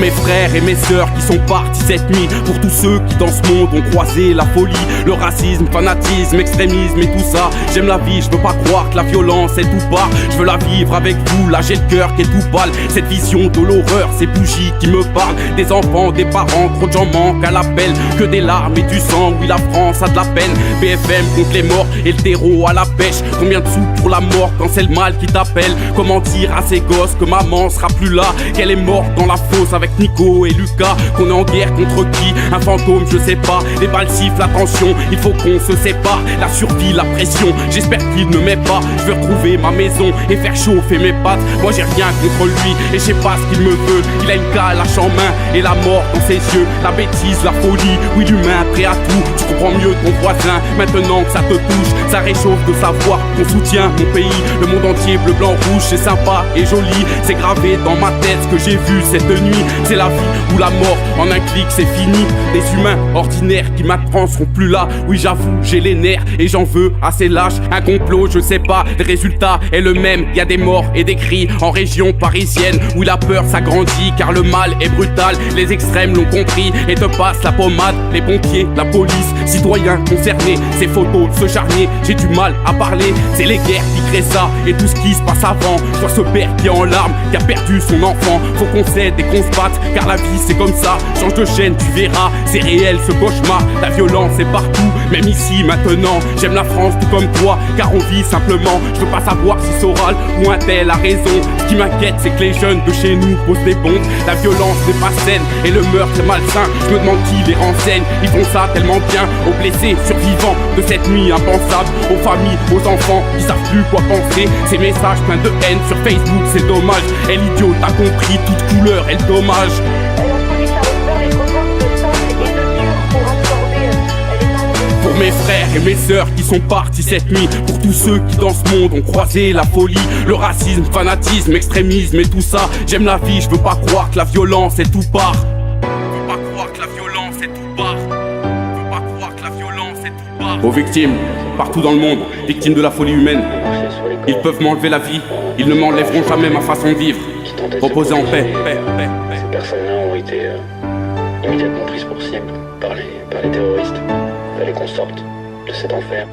mes frères et mes sœurs qui sont partis cette nuit. Pour tous ceux qui dans ce monde ont croisé la folie, le racisme, fanatisme, extrémisme et tout ça. J'aime la vie, je veux pas croire que la violence est tout part. Je veux la vivre avec vous, là j'ai le cœur qui est tout pâle. Cette vision de l'horreur, ces bougies qui me parlent. Des enfants, des parents, trop de gens manquent à l'appel. Que des larmes et du sang, oui la France a de la peine. BFM contre les morts et le terreau à la pêche. Combien de sous pour la mort quand c'est le mal qui t'appelle? Comment dire à ces gosses que maman sera plus là, qu'elle est morte dans la fosse avec Nico et Lucas, qu'on est en guerre contre qui? Un fantôme, je sais pas. Les balles sifflent, attention, il faut qu'on se sépare. La survie, la pression, j'espère qu'il ne m'aime pas. Je veux retrouver ma maison et faire chauffer mes pattes. Moi j'ai rien contre lui et je sais pas ce qu'il me veut. Il a une calache en main et la mort dans ses yeux. La bêtise, la folie, oui l'humain prêt à tout. Tu comprends mieux ton voisin maintenant que ça te touche. Ça réchauffe de savoir qu'on soutient mon pays. Le monde entier, bleu, blanc, rouge, c'est sympa et joli. C'est gravé dans ma tête ce que j'ai vu cette nuit. C'est la vie ou la mort, en un clic c'est fini. Des humains ordinaires qui maintenant seront plus là. Oui j'avoue, j'ai les nerfs et j'en veux assez lâche. Un complot, je sais pas, le résultat est le même. Y a des morts et des cris en région parisienne où la peur s'agrandit car le mal est brutal. Les extrêmes l'ont compris et te passent la pommade. Les pompiers, la police, citoyens concernés. Ces photos de ce charnier, j'ai du mal à parler. C'est les guerres qui créent ça et tout ce qui se passe avant. Je vois ce père qui est en larmes, qui a perdu son enfant. Faut qu'on s'aide et qu'on se batte car la vie c'est comme ça. Change de chaîne, tu verras, c'est réel ce cauchemar. La violence est partout, même ici maintenant. J'aime la France tout comme toi car on vit simplement. Je veux pas savoir si Soral ou un tel a raison. Ce qui m'inquiète c'est que les jeunes de chez nous posent des bombes. La violence n'est pas saine et le meurtre est malsain. Je me demande qui les renseigne, ils font ça tellement bien. Aux blessés, survivants de cette nuit impensable. Aux familles, aux enfants qui savent plus quoi penser. Ces messages pleins de haine sur Facebook, c'est dommage. Et l'idiot t'as compris, toute couleur est le dommage. Pour mes frères et mes sœurs qui sont partis cette nuit. Pour tous ceux qui dans ce monde ont croisé la folie, le racisme, fanatisme, extrémisme et tout ça. J'aime la vie, je veux pas croire que la violence est tout part. Je veux pas croire que la violence est tout part. Je veux pas croire que la violence est tout part. Aux victimes, partout dans le monde, victimes de la folie humaine. Ils peuvent m'enlever la vie, ils ne m'enlèveront jamais ma façon de vivre. Reposer en paix. Ces personnes-là ont été immédiatement prises pour cible par les terroristes. Il fallait qu'on sorte de cet enfer.